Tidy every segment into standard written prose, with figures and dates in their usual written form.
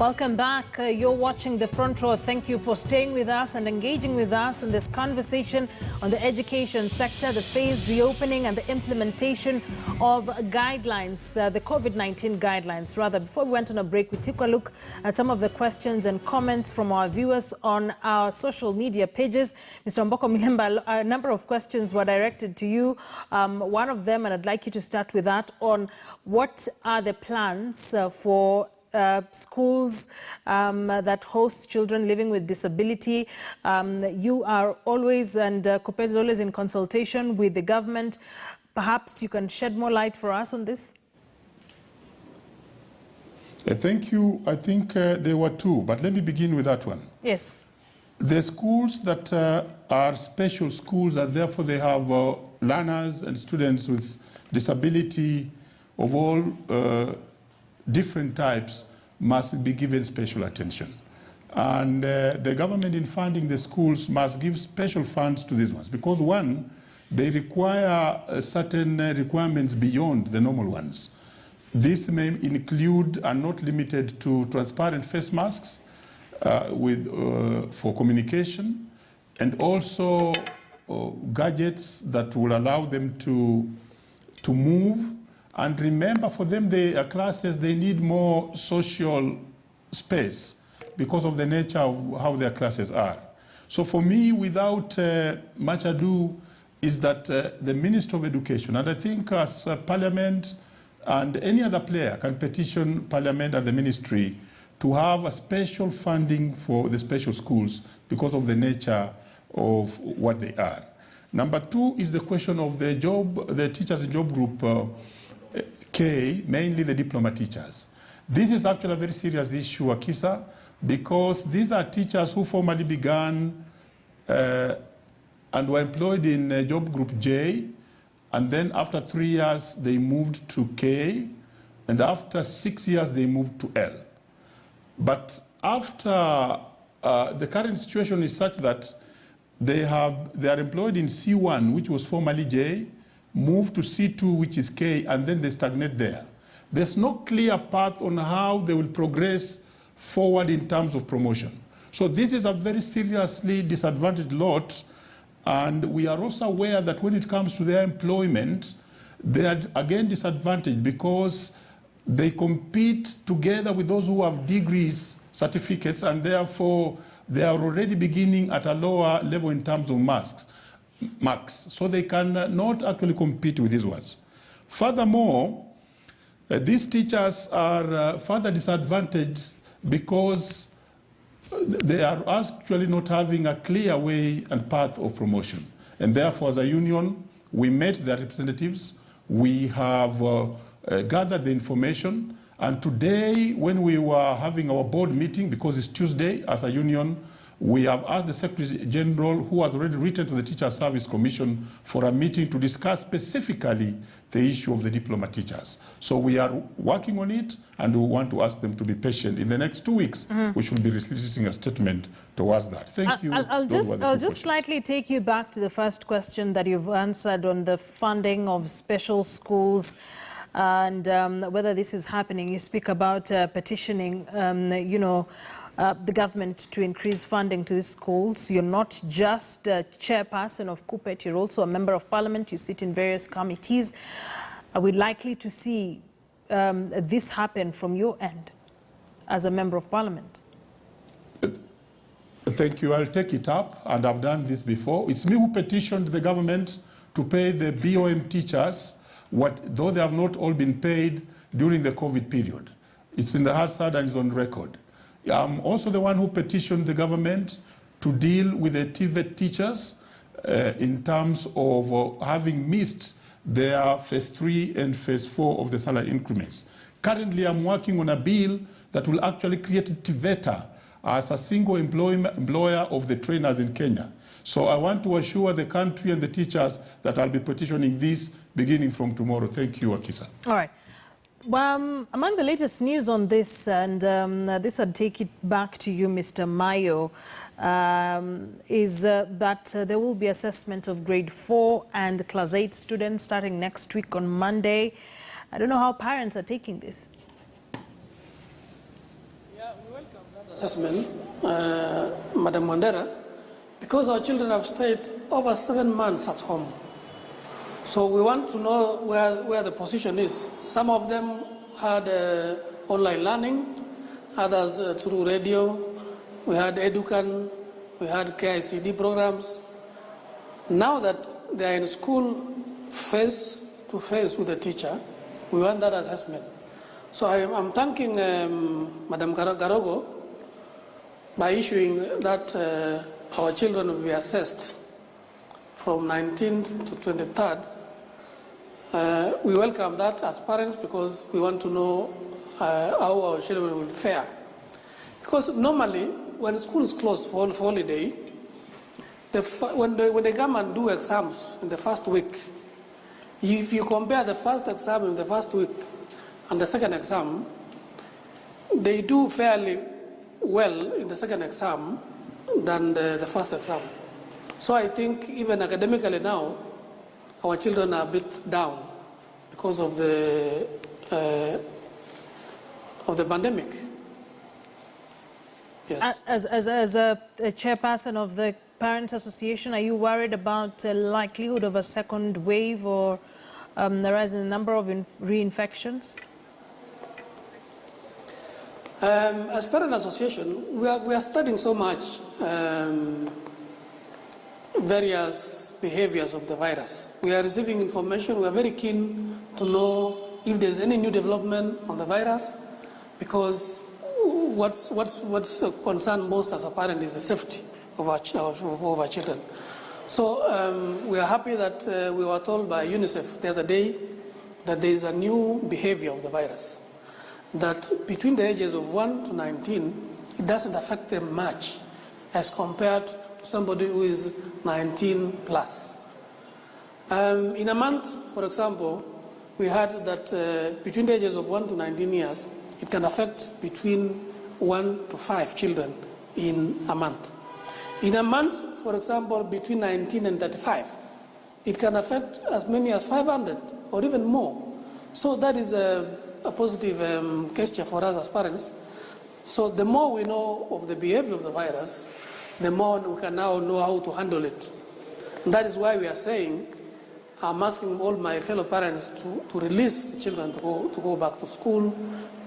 Welcome back. You're watching the Front Row. Thank you for staying with us and engaging with us in this conversation on the education sector, the phased reopening and the implementation of guidelines, the COVID-19 guidelines. Rather, before we went on a break, we took a look at some of the questions and comments from our viewers on our social media pages. Mr. Mboko Milemba, a number of questions were directed to you. One of them, and I'd like you to start with that, on what are the plans for schools that host children living with disability. You are always, and COPES is always in consultation with the government. Perhaps you can shed more light for us on this? Thank you. I think there were two, but let me begin with that one. Yes. The schools that are special schools, and therefore they have learners and students with disability of all different types, must be given special attention. And the government, in funding the schools, must give special funds to these ones because, one, they require certain requirements beyond the normal ones. This may include and not limited to transparent face masks for communication, and also gadgets that will allow them to move. And remember, for them, their classes, they need more social space because of the nature of how their classes are. So for me, without much ado, is that the Minister of Education, and I think as Parliament and any other player can petition Parliament and the Ministry to have a special funding for the special schools because of the nature of what they are. Number two is the question of the teachers and job group K, mainly the diploma teachers. This is actually a very serious issue, Akisa, because these are teachers who formerly began and were employed in job group J, and then after 3 years they moved to K, and after 6 years they moved to L. But after the current situation is such that they are employed in C1, which was formerly J, move to C2, which is K, and then they stagnate there. There's no clear path on how they will progress forward in terms of promotion. So this is a very seriously disadvantaged lot, and we are also aware that when it comes to their employment, they are again disadvantaged because they compete together with those who have degrees, certificates, and therefore they are already beginning at a lower level in terms of marks. So they cannot actually compete with these ones. Furthermore, these teachers are further disadvantaged because they are actually not having a clear way and path of promotion. And therefore, as a union, we met their representatives. We have gathered the information. And today, when we were having our board meeting, because it's Tuesday, as a union, we have asked the Secretary General, who has already written to the Teacher Service Commission, for a meeting to discuss specifically the issue of the diploma teachers. So we are working on it, and we want to ask them to be patient. In the next 2 weeks, we should be releasing a statement towards that. Thank you. I'll just slightly take you back to the first question that you've answered on the funding of special schools and whether this is happening. You speak about petitioning, the government to increase funding to these schools. You're not just a chairperson of COPET, you're also a member of Parliament. You sit in various committees. Are we likely to see this happen from your end as a member of Parliament? Thank you. I'll take it up, and I've done this before. It's me who petitioned the government to pay the BOM teachers, though they have not all been paid during the COVID period. It's in the Hansard and it's on record. I'm also the one who petitioned the government to deal with the TVET teachers in terms of having missed their phase 3 and phase 4 of the salary increments. Currently, I'm working on a bill that will actually create TVETA as a single employer of the trainers in Kenya. So I want to assure the country and the teachers that I'll be petitioning this beginning from tomorrow. Thank you, Akisa. All right. Among the latest news on this, and this I'd take it back to you, Mr. Mayo, is that there will be assessment of grade 4 and class 8 students starting next week on Monday. I don't know how parents are taking this. Yeah, we Assessment, Madam Mandera, because our children have stayed over 7 months at home. So we want to know where the position is. Some of them had online learning, others through radio. We had Educan, we had KICD programs. Now that they are in school face to face with the teacher, we want that assessment. So I'm thanking Madam Garogo by issuing that our children will be assessed from 19th to 23rd. We welcome that as parents because we want to know how our children will fare. Because normally, when school is closed for holiday, when they come and do exams in the first week, if you compare the first exam in the first week and the second exam, they do fairly well in the second exam than the first exam. So I think even academically now, our children are a bit down because of the pandemic. Yes. As a chairperson of the Parents Association, are you worried about the likelihood of a second wave or the rise in the number of reinfections? As Parent Association, we are studying so much various behaviors of the virus. We are receiving information. We are very keen to know if there's any new development on the virus, because what's concerned most as a parent is the safety of our children. So we are happy that we were told by UNICEF the other day that there is a new behavior of the virus, that between the ages of 1 to 19, it doesn't affect them much as compared to somebody who is 19 plus. In a month, for example, we heard that between the ages of 1 to 19 years, it can affect between 1 to 5 children in a month. In a month, for example, between 19 and 35, it can affect as many as 500 or even more. So that is a positive gesture for us as parents. So the more we know of the behavior of the virus, the more we can now know how to handle it. And that is why we are saying, I'm asking all my fellow parents to release the children to go back to school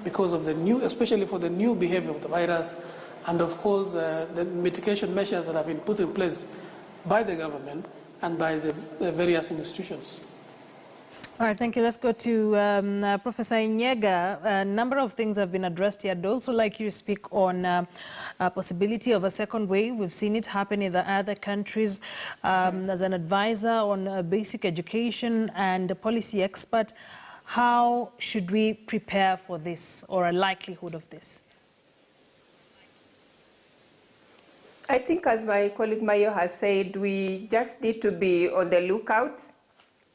because of the new, especially for the new behavior of the virus, and of course the mitigation measures that have been put in place by the government and by the various institutions. All right, thank you. Let's go to Professor Inyega. A number of things have been addressed here. I'd also like you to speak on a possibility of a second wave. We've seen it happen in the other countries. As an advisor on basic education and a policy expert, how should we prepare for this or a likelihood of this? I think, as my colleague Mayo has said, we just need to be on the lookout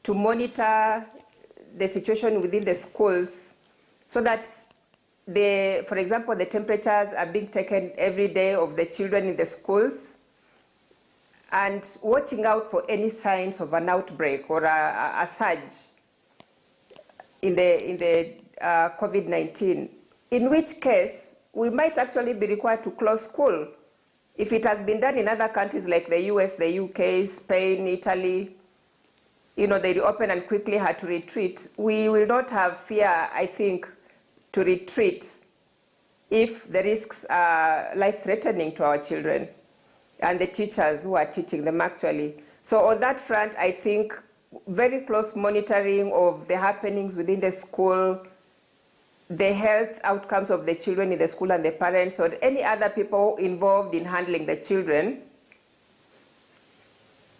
to monitor the situation within the schools so that, for example, the temperatures are being taken every day of the children in the schools, and watching out for any signs of an outbreak or a surge in the COVID-19, in which case we might actually be required to close school. If it has been done in other countries like the US, the UK, Spain, Italy, you know, they reopened and quickly had to retreat. We will not have fear, I think, to retreat if the risks are life-threatening to our children and the teachers who are teaching them actually. So on that front, I think very close monitoring of the happenings within the school, the health outcomes of the children in the school and the parents or any other people involved in handling the children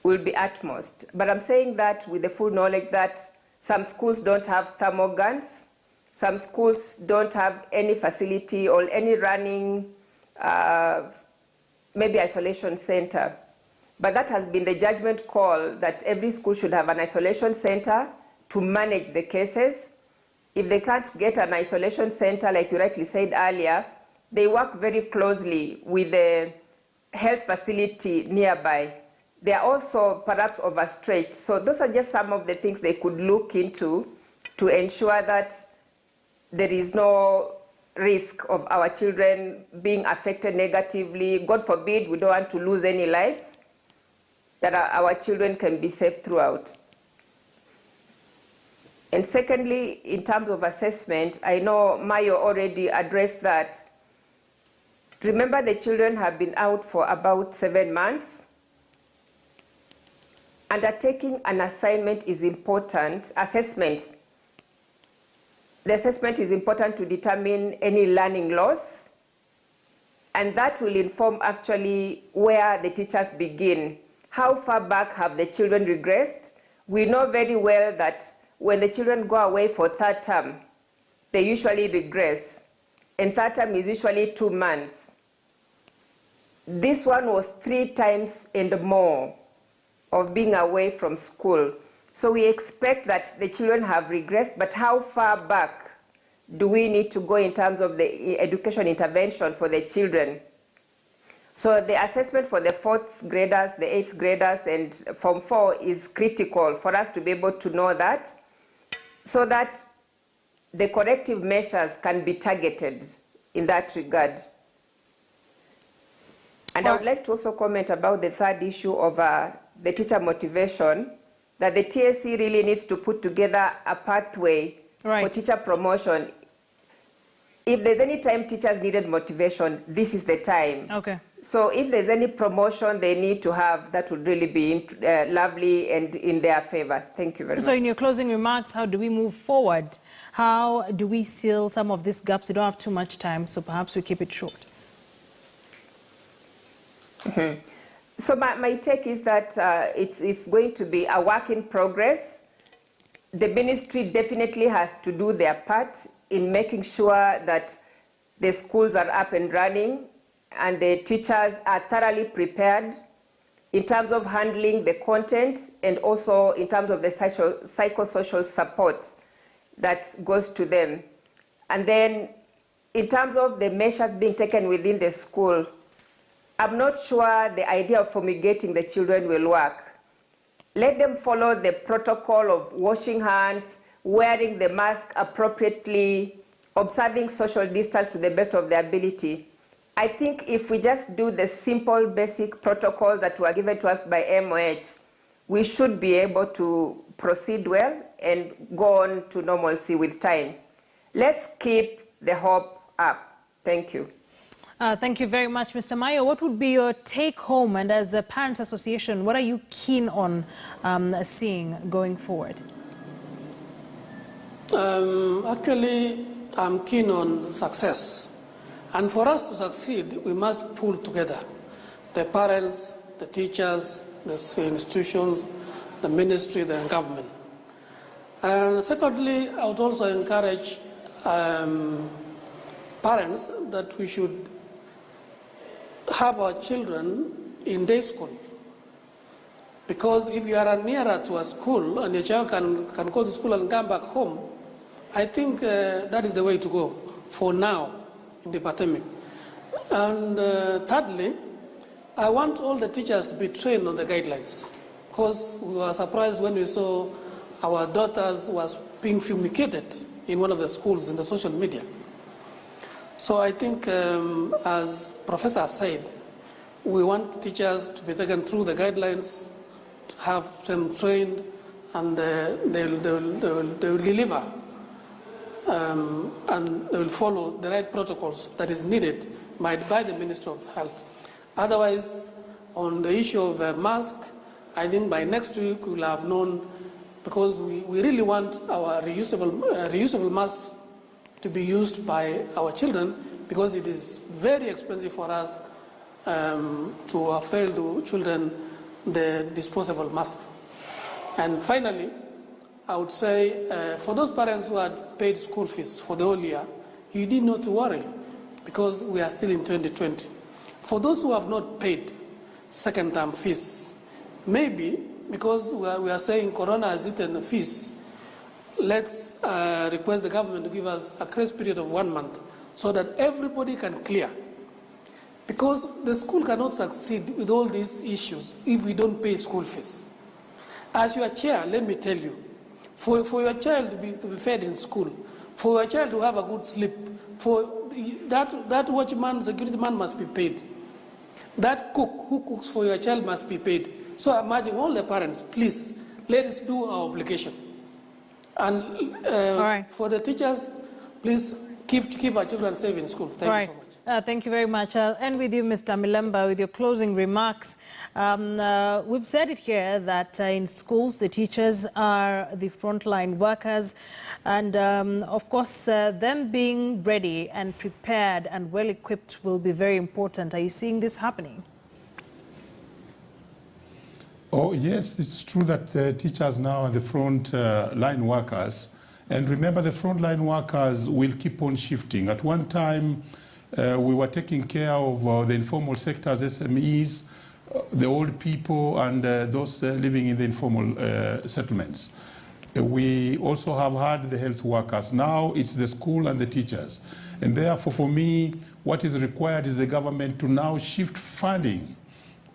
will be utmost. But I'm saying that with the full knowledge that some schools don't have thermal guns, some schools don't have any facility or any running, maybe isolation center. But that has been the judgment call that every school should have an isolation center to manage the cases. If they can't get an isolation center, like you rightly said earlier, they work very closely with the health facility nearby. They are also perhaps overstretched. So those are just some of the things they could look into to ensure that there is no risk of our children being affected negatively. God forbid, we don't want to lose any lives, that our children can be safe throughout. And secondly, in terms of assessment, I know Mayo already addressed that. Remember, the children have been out for about 7 months. Undertaking an assignment is important. Assessment. The assessment is important to determine any learning loss, and that will inform actually where the teachers begin. How far back have the children regressed? We know very well that when the children go away for third term, they usually regress, and third term is usually 2 months. This one was 3 times and more of being away from school. So we expect that the children have regressed, but how far back do we need to go in terms of the education intervention for the children? So the assessment for the 4th graders, the 8th graders, and Form 4 is critical for us to be able to know that, so that the corrective measures can be targeted in that regard. And I would like to also comment about the third issue of the teacher motivation, that the TSC really needs to put together a pathway for teacher promotion. If there's any time teachers needed motivation, this is the time. Okay. So if there's any promotion they need to have, that would really be lovely and in their favor. Thank you very much. So in your closing remarks, how do we move forward? How do we seal some of these gaps? We don't have too much time, so perhaps we keep it short. Mm-hmm. So my take is that it's going to be a work in progress. The ministry definitely has to do their part in making sure that the schools are up and running and the teachers are thoroughly prepared in terms of handling the content and also in terms of the psychosocial support that goes to them. And then in terms of the measures being taken within the school, I'm not sure the idea of fumigating the children will work. Let them follow the protocol of washing hands, wearing the mask appropriately, observing social distance to the best of their ability. I think if we just do the simple basic protocols that were given to us by MOH, we should be able to proceed well and go on to normalcy with time. Let's keep the hope up. Thank you. Thank you very much, Mr. Mayo. What would be your take home, and as a Parents Association, what are you keen on seeing going forward? Actually, I'm keen on success. And for us to succeed, we must pull together the parents, the teachers, the institutions, the ministry, the government. And secondly, I would also encourage parents that we should have our children in day school. Because if you are nearer to a school and your child can go to school and come back home, I think that is the way to go for now in the pandemic. And thirdly, I want all the teachers to be trained on the guidelines, because we were surprised when we saw our daughters was being fumigated in one of the schools in the social media. So I think, as Professor said, we want teachers to be taken through the guidelines, to have them trained, and they will deliver, and they will follow the right protocols that is needed by the Ministry of Health. Otherwise, on the issue of a mask, I think by next week we will have known, because we really want our reusable masks to be used by our children, because it is very expensive for us to avail to children the disposable mask. And finally, I would say for those parents who had paid school fees for the whole year, you need not to worry, because we are still in 2020. For those who have not paid second-term fees, maybe because we are saying Corona has eaten the fees, let's request the government to give us a grace period of 1 month so that everybody can clear. Because the school cannot succeed with all these issues if we don't pay school fees. As your chair, let me tell you, for your child to be fed in school, For your child to have a good sleep, that watchman, security man must be paid. That cook who cooks for your child must be paid. So I'm urging all the parents, please, let us do our obligation. And for the teachers, please keep our children safe in school. Thank you so much. Thank you very much. I'll end with you, Mr. Milemba, with your closing remarks. We've said it here that in schools, the teachers are the frontline workers. And of course, them being ready and prepared and well-equipped will be very important. Are you seeing this happening? Oh, yes, it's true that teachers now are the front line workers. And remember, the frontline workers will keep on shifting. At one time, we were taking care of the informal sectors, SMEs, the old people, and those living in the informal settlements. We also have had the health workers. Now it's the school and the teachers. And therefore, for me, what is required is the government to now shift funding,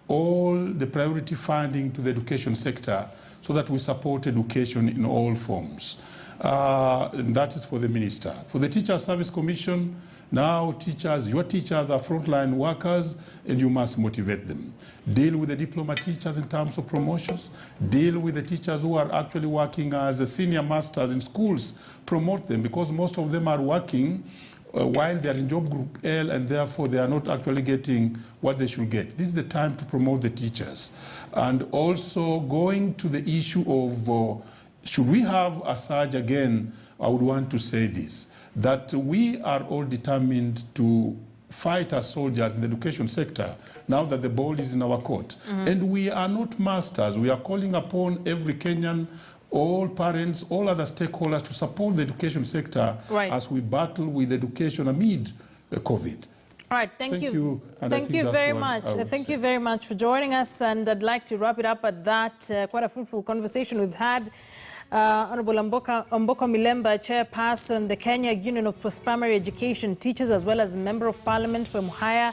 all the priority funding to the education sector, so that we support education in all forms. And that is for the minister. For the Teacher Service Commission, now teachers, your teachers are frontline workers, and you must motivate them. Deal with the diploma teachers in terms of promotions. Deal with the teachers who are actually working as senior masters in schools. Promote them, because most of them are working while they are in job group L, and therefore they are not actually getting what they should get. This is the time to promote the teachers. And also going to the issue of should we have a surge again, I would want to say this, that we are all determined to fight as soldiers in the education sector now that the ball is in our court. And we are not masters. We are calling upon every Kenyan, all parents, all other stakeholders to support the education sector as we battle with education amid COVID. All right, thank you. Thank you very much. Thank you very much for joining us, and I'd like to wrap it up at that. Quite a fruitful conversation we've had. Honorable Omboko Milemba, chairperson, the Kenya Union of Post-Primary Education Teachers, as well as Member of Parliament from Muhaya,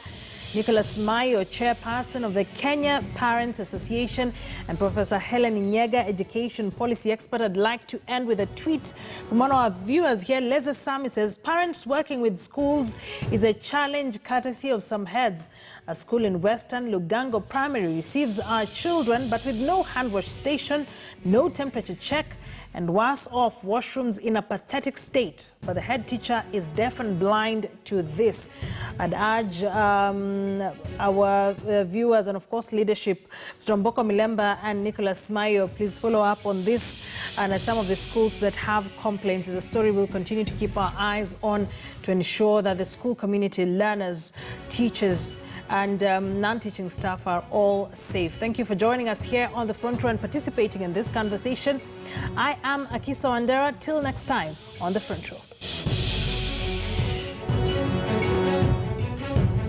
Nicholas Mayo, chairperson of the Kenya Parents Association, and Professor Helen Inyega, education policy expert. I'd like to end with a tweet from one of our viewers here. Leza Sami says, parents working with schools is a challenge courtesy of some heads. A school in Western Lugango Primary receives our children, but with no hand wash station, no temperature check, and worse off, washrooms in a pathetic state. But the head teacher is deaf and blind to this. I'd urge our viewers and, of course, leadership, Mr. Omboko Milemba and Nicholas Mayo, please follow up on this and some of the schools that have complaints. It's a story we'll continue to keep our eyes on to ensure that the school community, learners, teachers, and non-teaching staff are all safe. Thank you for joining us here on the Front Row and participating in this conversation. I am Akisa Wandera. Till next time on the Front Row.